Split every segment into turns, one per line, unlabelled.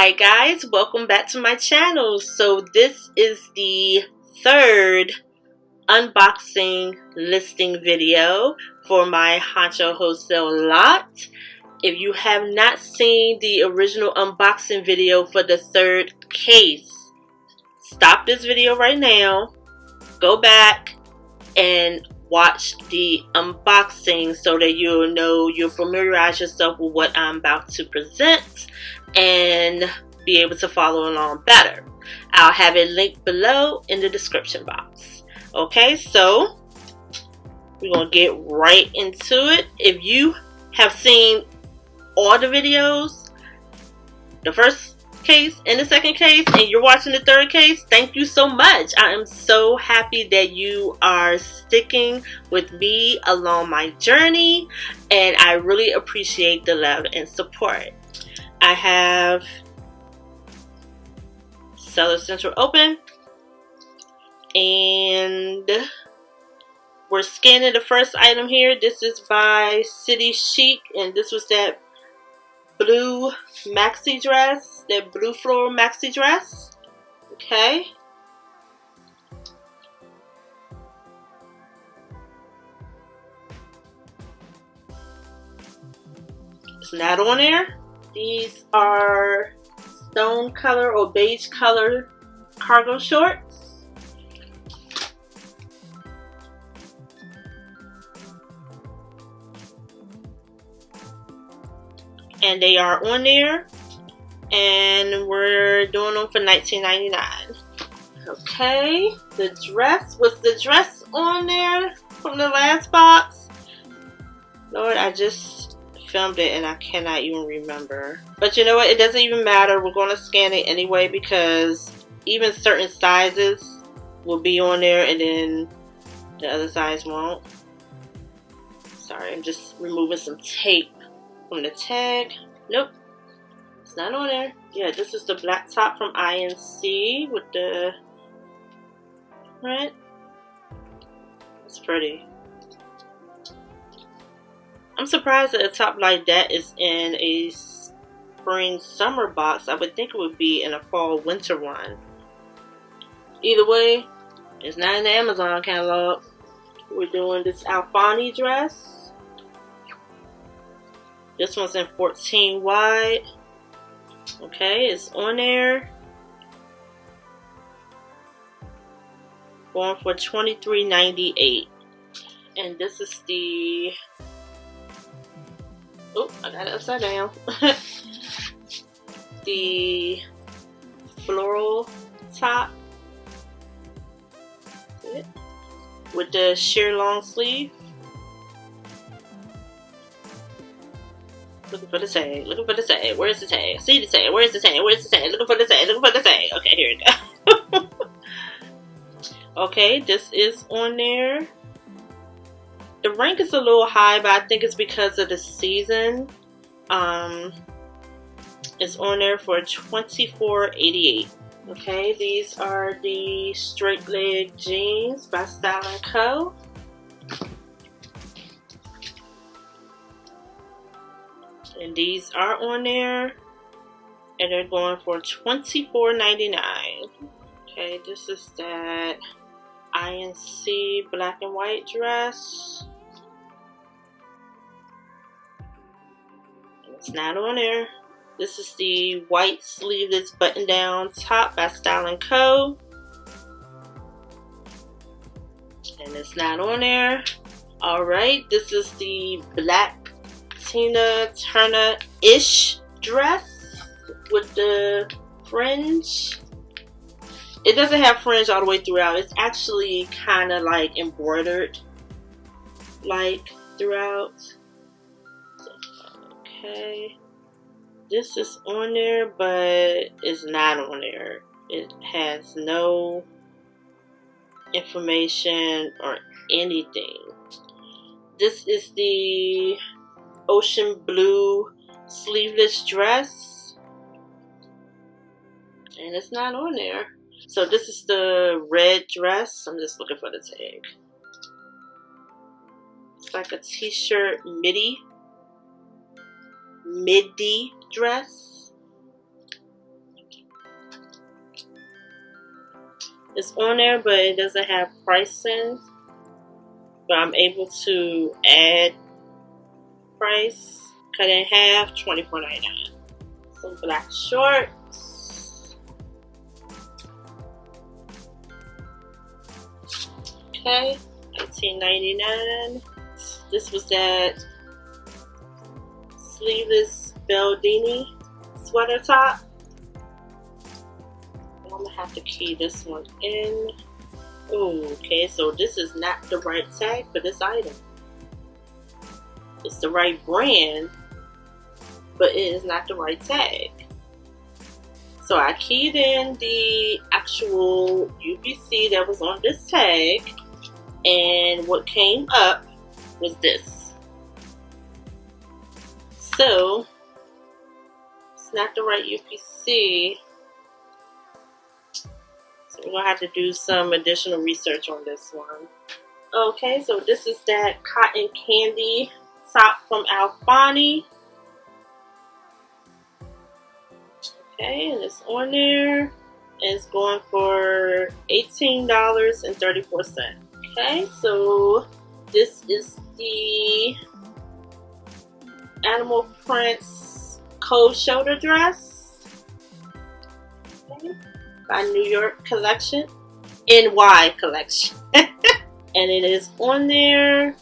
Hi guys, welcome back to my channel. So this is the third unboxing listing video for my Honcho Wholesale lot. If you have not seen the original unboxing video for the third case, stop this video right now, go back and watch the unboxing so that you'll familiarize yourself with what I'm about to present and be able to follow along better. I'll have it linked below in the description box. Okay, so we're gonna get right into it. If you have seen all the videos, the first case and the second case, and you're watching the third case, thank you so much. I am so happy that you are sticking with me along my journey, and I really appreciate the love and support. I have Seller Central open, and we're scanning the first item here. This is by City Chic, and this was that blue maxi dress, that blue floral maxi dress. Okay. It's not on there. These are stone color or beige color cargo shorts. And they are on there, and we're doing them for $19.99. Okay, the dress, was the dress on there from the last box? Lord, I just filmed it and I cannot even remember. But you know what, it doesn't even matter. We're going to scan it anyway, because even certain sizes will be on there and then the other size won't. Sorry, I'm just removing some tape from the tag. Nope, it's not on there. Yeah, this is the black top from INC with the print. It's pretty. I'm surprised that a top like that is in a spring summer box. I would think it would be in a fall winter one. Either way, it's not in the Amazon catalog. We're doing this Alfani dress. This one's in 14 wide. Okay, it's on there. Going for $23.98. And this is the... Oh, I got it upside down. The floral top with the sheer long sleeve. Looking for the tag, looking for the tag. Where's the tag? I see the tag. Where's the tag? Where's the tag? Looking for the tag, looking for the tag. Okay, here we go. Okay, this is on there. The rank is a little high, but I think it's because of the season. It's on there for $24.88. Okay, these are the straight leg jeans by Style & Co. And these are on there, and they're going for $24.99. Okay, this is that INC black and white dress. And it's not on there. This is the white sleeveless button down top by Style & Co. And it's not on there. Alright, this is the black Tina Turner-ish dress with the fringe. It doesn't have fringe all the way throughout. It's actually kind of like embroidered like throughout. Okay, this is on there, but it's not on there. It has no information or anything. This is the ocean blue sleeveless dress, and it's not on there. So this is the red dress. I'm just looking for the tag. It's like a t-shirt midi dress. It's on there, but it doesn't have pricing. But I'm able to add price. Cut in half, $24.99. Some black shorts. Okay, $19.99. This was that sleeveless Baldini sweater top. I'm gonna have to key this one in. Oh, okay, so this is not the right tag for this item. It's the right brand, but it is not the right tag. So I keyed in the actual UPC that was on this tag, and what came up was this. So it's not the right UPC. So we're gonna have to do some additional research on this one. Okay, so this is that cotton candy top from Alfani. Okay, and it's on there. And it's going for $18.34. Okay, so this is the animal prints cold shoulder dress. Okay, by New York collection. NY collection. And it is on there.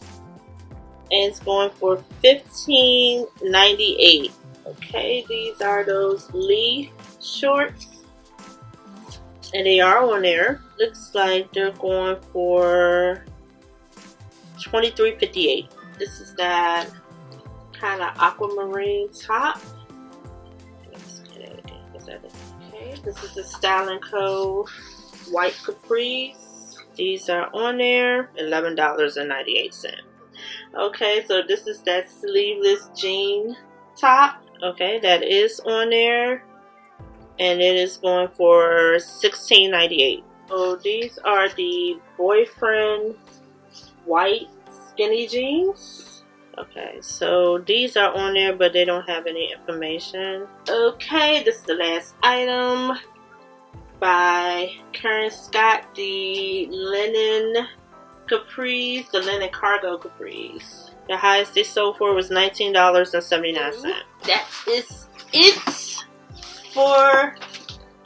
And it's going for $15.98. Okay, these are those Lee shorts. And they are on there. Looks like they're going for $23.58. This is that kind of aquamarine top. Okay, this is the Style & Co. white capris. These are on there, $11.98. Okay, so this is that sleeveless jean top. Okay, that is on there, and it is going for $16.98. So these are the boyfriend white skinny jeans. Okay, so these are on there, but they don't have any information. Okay, this is the last item by Karen Scott, the linen capris, the linen cargo capris. The highest they sold for was $19.79. That is it for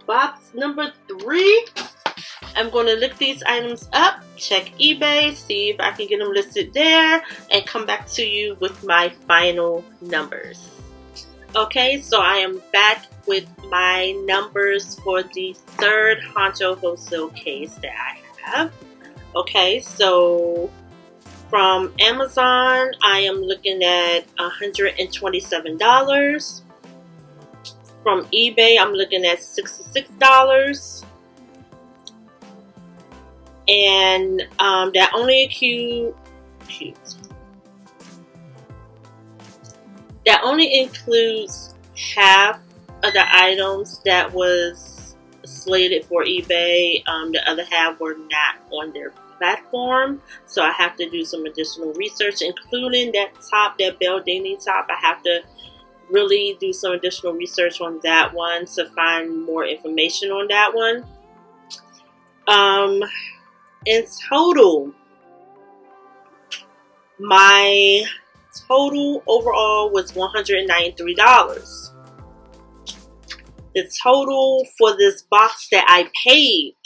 box number 3. I'm going to look these items up, check eBay, see if I can get them listed there, and come back to you with my final numbers. Okay, so I am back with my numbers for the third Honcho Wholesale case that I have. Okay, so from Amazon, I am looking at $127. From eBay, I'm looking at $66. And that only includes half of the items that was slated for eBay. The other half were not on their platform, so I have to do some additional research, including that top, that Baldini top. I have to really do some additional research on that one to find more information on that one. In total, my total overall was $193. The total for this box that I paid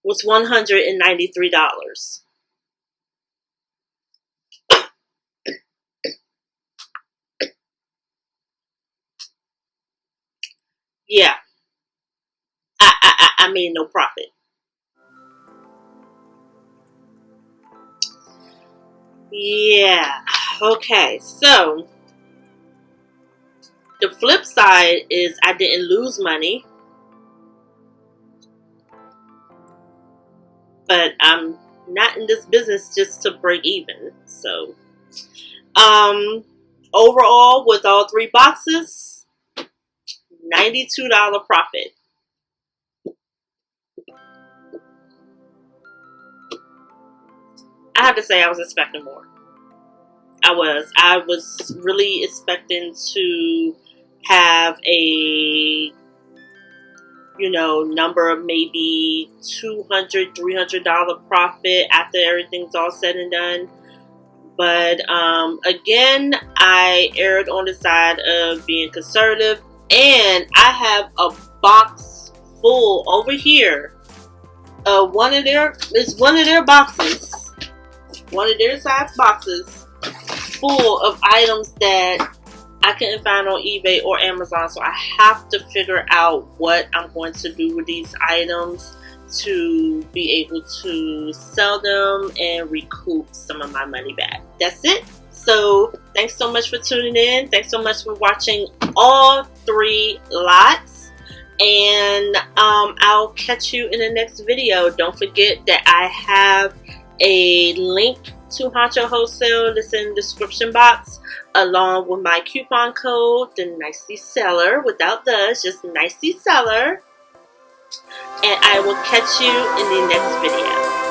was $193. Yeah, I made no profit. Yeah, okay, so the flip side is I didn't lose money, but I'm not in this business just to break even. So overall, with all 3 boxes, $92 profit. I have to say I was expecting more. I was really expecting to have a you know, number of maybe $200, $300 profit after everything's all said and done. But again, I erred on the side of being conservative, and I have a box full over here. One of their boxes, one of their size boxes, full of items that I couldn't find on eBay or Amazon. So I have to figure out what I'm going to do with these items to be able to sell them and recoup some of my money back. That's it. So thanks so much for tuning in. Thanks so much for watching all 3 lots. And I'll catch you in the next video. Don't forget that I have a link to Honcho Wholesale that's in the description box, along with my coupon code, the Nicely Seller, without the, just Nicely Seller. And I will catch you in the next video.